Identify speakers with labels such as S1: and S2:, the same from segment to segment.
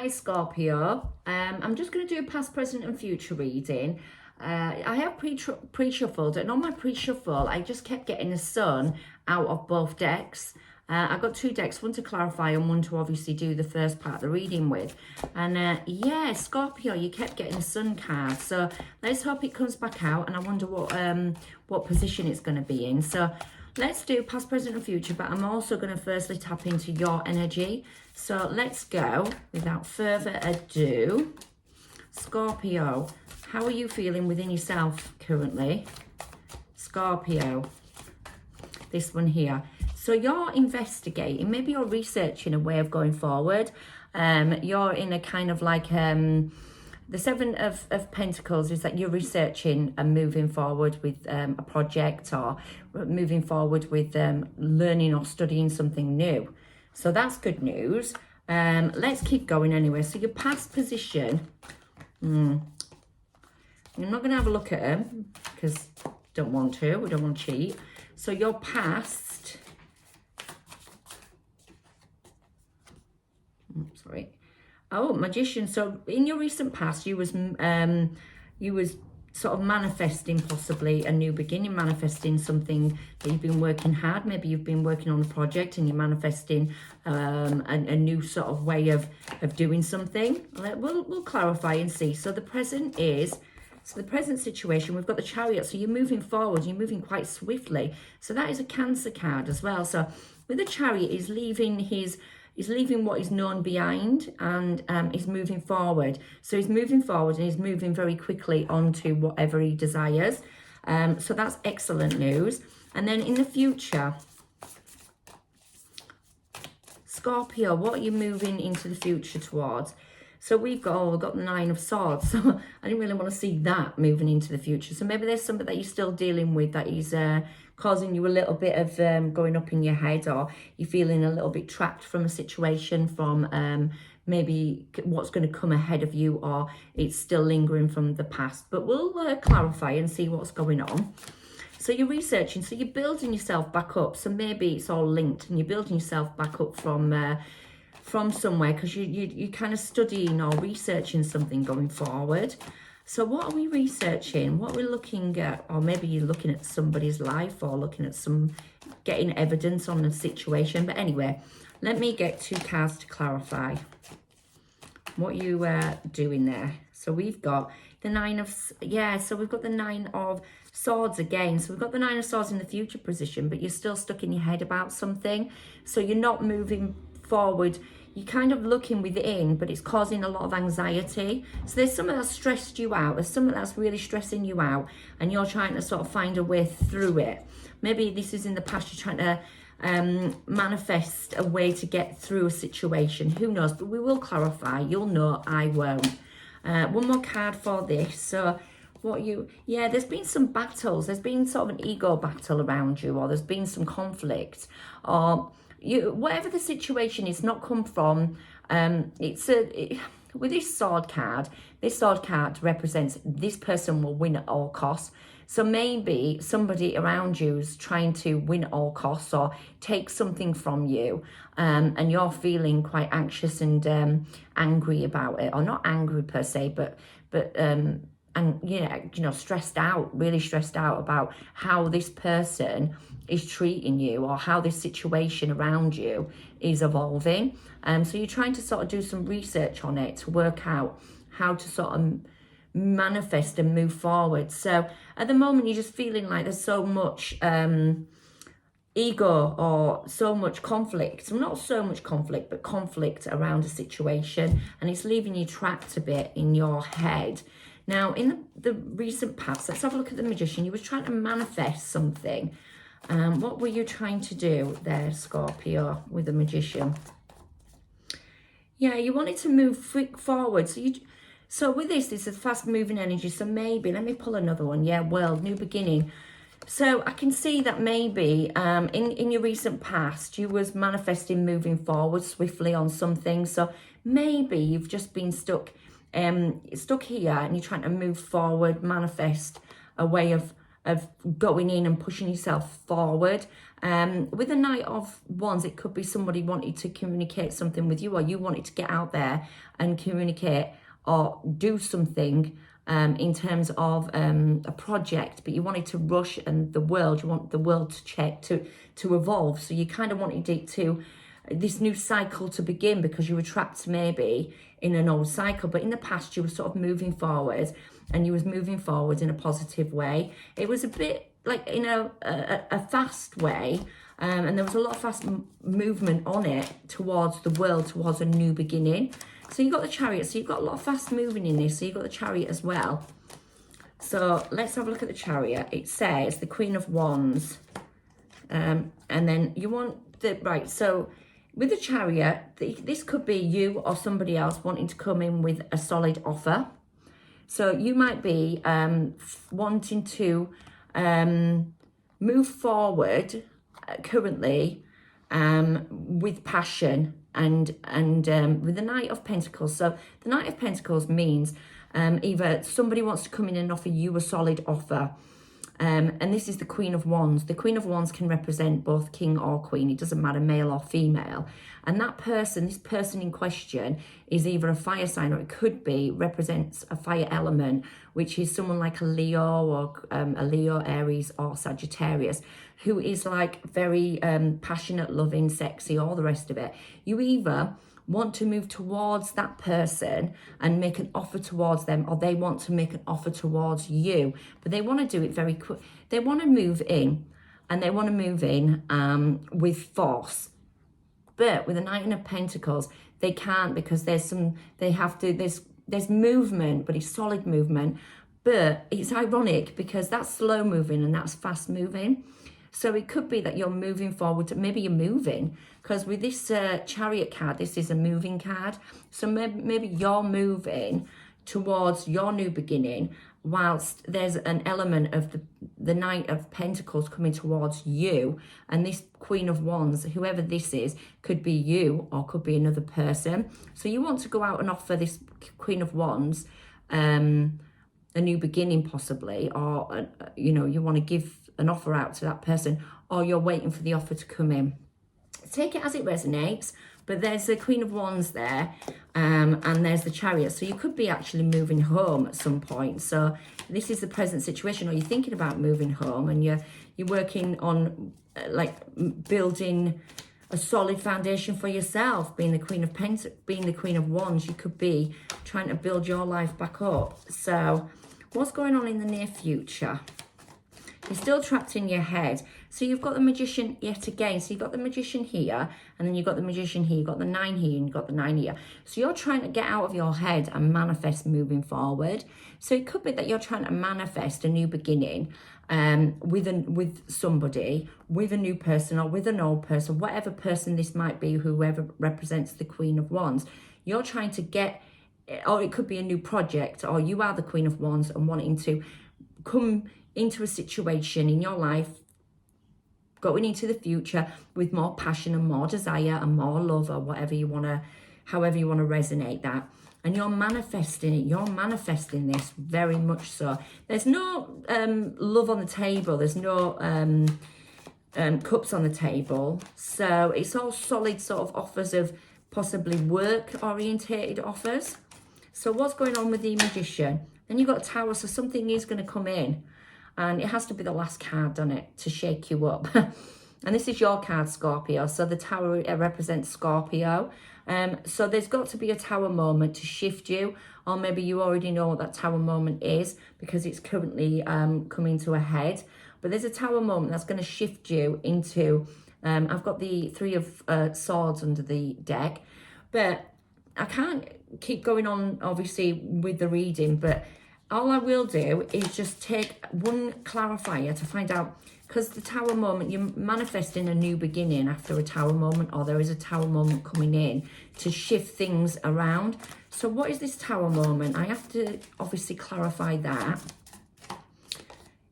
S1: Hi Scorpio, I'm just going to do a past, present and future reading. I have pre-shuffled, and on my pre-shuffle I just kept getting the sun out of both decks. I've got two decks, one to clarify and one to obviously do the first part of the reading with. And yeah, Scorpio, you kept getting the sun card, so let's hope it comes back out, and I wonder what position it's going to be in. So let's do past, present and future, but I'm also going to firstly tap into your energy. So let's go without further ado. Scorpio, how are you feeling within yourself currently? Scorpio, this one here. So you're investigating, maybe you're researching a way of going forward. You're in a kind of like, the Seven of Pentacles is that you're researching and moving forward with a project, or moving forward with learning or studying something new. So that's good news. Let's keep going anyway. So your past position, I'm not going to have a look at them because we don't want to cheat. So your past, sorry. Oh, Magician. So in your recent past, you was sort of manifesting possibly a new beginning, manifesting something that you've been working hard. Maybe you've been working on a project and you're manifesting a new sort of way of doing something. We'll clarify and see. So the present is, so the present situation, we've got the Chariot. So you're moving forward, you're moving quite swiftly. So that is a Cancer card as well. So with the Chariot, he's leaving what is known behind, and he's moving forward. So he's moving forward and he's moving very quickly onto whatever he desires. So that's excellent news. And then in the future, Scorpio, what are you moving into the future towards? So we've got the Nine of Swords. So I didn't really want to see that moving into the future. So maybe there's something that you're still dealing with that is causing you a little bit of going up in your head, or you're feeling a little bit trapped from a situation, from maybe what's going to come ahead of you, or it's still lingering from the past. But we'll clarify and see what's going on. So you're researching, so you're building yourself back up. So maybe it's all linked, and you're building yourself back up from somewhere, because you're kind of studying or researching something going forward. So what are we researching? What we're looking at, or maybe you're looking at somebody's life, or looking at getting evidence on a situation. But anyway, let me get two cards to clarify what you doing there. So we've got the Nine of, so we've got the Nine of Swords again. So we've got the Nine of Swords in the future position, but you're still stuck in your head about something. So you're not moving forward. You're kind of looking within, but it's causing a lot of anxiety. So there's something that's stressed you out. There's something that's really stressing you out, and you're trying to sort of find a way through it. Maybe this is in the past, you're trying to manifest a way to get through a situation. Who knows? But we will clarify. You'll know, I won't. One more card for this. So there's been some battles. There's been sort of an ego battle around you, or there's been some conflict, or whatever the situation is, not come from, with this sword card represents this person will win at all costs. So maybe somebody around you is trying to win at all costs, or take something from you, and you're feeling quite anxious and angry about it, or not angry per se, but stressed out, really stressed out about how this person is treating you, or how this situation around you is evolving. So you're trying to sort of do some research on it to work out how to sort of manifest and move forward. So at the moment, you're just feeling like there's so much ego, or so much conflict. So not so much conflict, but conflict around a situation, and it's leaving you trapped a bit in your head. Now, in the recent past, let's have a look at the Magician. You were trying to manifest something. What were you trying to do there, Scorpio, with the Magician? Yeah, you wanted to move forward. So with this is a fast-moving energy. So maybe, let me pull another one. Yeah, World, new beginning. So I can see that maybe in your recent past, you was manifesting moving forward swiftly on something. So maybe you've just been stuck here, and you're trying to move forward, manifest a way of of going in and pushing yourself forward. With the Knight of Wands, it could be somebody wanted to communicate something with you, or you wanted to get out there and communicate or do something in terms of a project, but you wanted to rush, and you want the world to evolve. So you kind of wanted it to, this new cycle to begin, because you were trapped maybe in an old cycle, but in the past you were sort of moving forward, and you was moving forward in a positive way. It was a bit like in a fast way, and there was a lot of fast movement on it towards the world, towards a new beginning. So you've got the Chariot, so you've got a lot of fast moving in this, so you've got the Chariot as well. So let's have a look at the Chariot. It says the Queen of Wands, and then you want the, right, so with the Chariot, this could be you or somebody else wanting to come in with a solid offer. So you might be wanting to move forward currently with passion and with the Knight of Pentacles. So the Knight of Pentacles means either somebody wants to come in and offer you a solid offer. And this is the Queen of Wands. The Queen of Wands can represent both king or queen. It doesn't matter, male or female. And that person, this person in question, is either a fire sign, or it could be, represents a fire element, which is someone like a Leo, or a Leo, Aries, or Sagittarius, who is like very passionate, loving, sexy, all the rest of it. You either want to move towards that person and make an offer towards them, or they want to make an offer towards you, but they want to do it very quick. They want to move in, and they want to move in with force. But with the Knight of Pentacles, they can't, because there's movement, but it's solid movement. But it's ironic because that's slow moving and that's fast moving. So it could be that you're moving forward, maybe you're moving, because with this Chariot card, this is a moving card. So maybe you're moving towards your new beginning, whilst there's an element of the Knight of Pentacles coming towards you. And this Queen of Wands, whoever this is, could be you or could be another person. So you want to go out and offer this Queen of Wands a new beginning possibly, or, you want to give an offer out to that person, or you're waiting for the offer to come in. Take it as it resonates, but there's the Queen of Wands there, and there's the Chariot. So you could be actually moving home at some point. So this is the present situation, or you're thinking about moving home, and you're working on like building a solid foundation for yourself. Being the Queen of Wands, you could be trying to build your life back up. So what's going on in the near future? You're still trapped in your head. So you've got the Magician yet again. So you've got the Magician here, and then you've got the Magician here, you've got the 9 here, and you've got the 9 here. So you're trying to get out of your head and manifest moving forward. So it could be that you're trying to manifest a new beginning with somebody, with a new person, or with an old person, whatever person this might be, whoever represents the Queen of Wands. You're trying to get, or it could be a new project, or you are the Queen of Wands and wanting to come into a situation in your life, going into the future with more passion and more desire and more love, or whatever you want to, however you want to resonate that. And you're manifesting it. You're manifesting this very much so. There's no love on the table. There's no cups on the table. So it's all solid sort of offers of possibly work-orientated offers. So what's going on with the Magician? Then you've got a Tower, so something is going to come in. And it has to be the last card on it to shake you up. And this is your card, Scorpio. So the Tower represents Scorpio. So there's got to be a Tower moment to shift you. Or maybe you already know what that Tower moment is, because it's currently coming to a head. But there's a Tower moment that's going to shift you into... I've got the 3 of Swords under the deck. But I can't keep going on, obviously, with the reading. But all I will do is just take one clarifier to find out, because the Tower moment, you're manifesting a new beginning after a Tower moment, or there is a Tower moment coming in to shift things around. So what is this Tower moment? I have to obviously clarify that.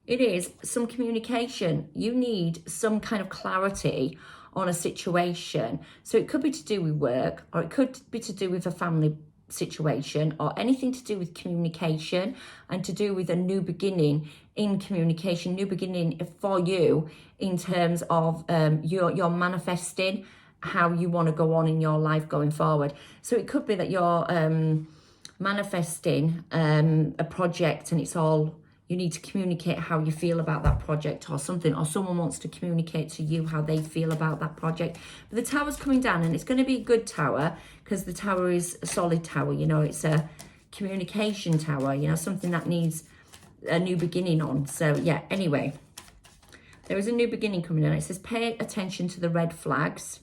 S1: It is some communication. You need some kind of clarity on a situation. So it could be to do with work, or it could be to do with a family situation, or anything to do with communication and to do with a new beginning in communication, new beginning for you in terms of you're manifesting how you want to go on in your life going forward. So it could be that you're manifesting a project, and it's all, you need to communicate how you feel about that project or something, or someone wants to communicate to you how they feel about that project. But the tower's coming down, and it's going to be a good tower because the tower is a solid tower, you know, it's a communication tower, you know, something that needs a new beginning on. So yeah, anyway, there is a new beginning coming in. It says pay attention to the red flags.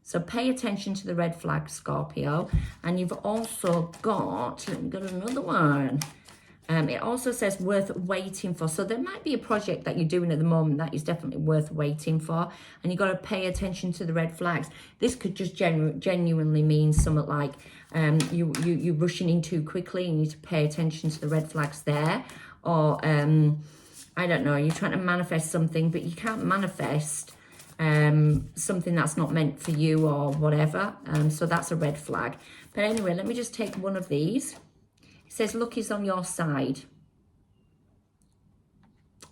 S1: So pay attention to the red flags, Scorpio. And you've also got, let me get another one. It also says worth waiting for. So there might be a project that you're doing at the moment that is definitely worth waiting for. And you've got to pay attention to the red flags. This could just genuinely mean something like you're rushing in too quickly. You need to pay attention to the red flags there. Or, I don't know, you're trying to manifest something, but you can't manifest something that's not meant for you or whatever. So that's a red flag. But anyway, let me just take one of these. It says luck is on your side.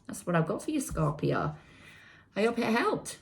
S1: That's what I've got for you, Scorpio. I hope it helped.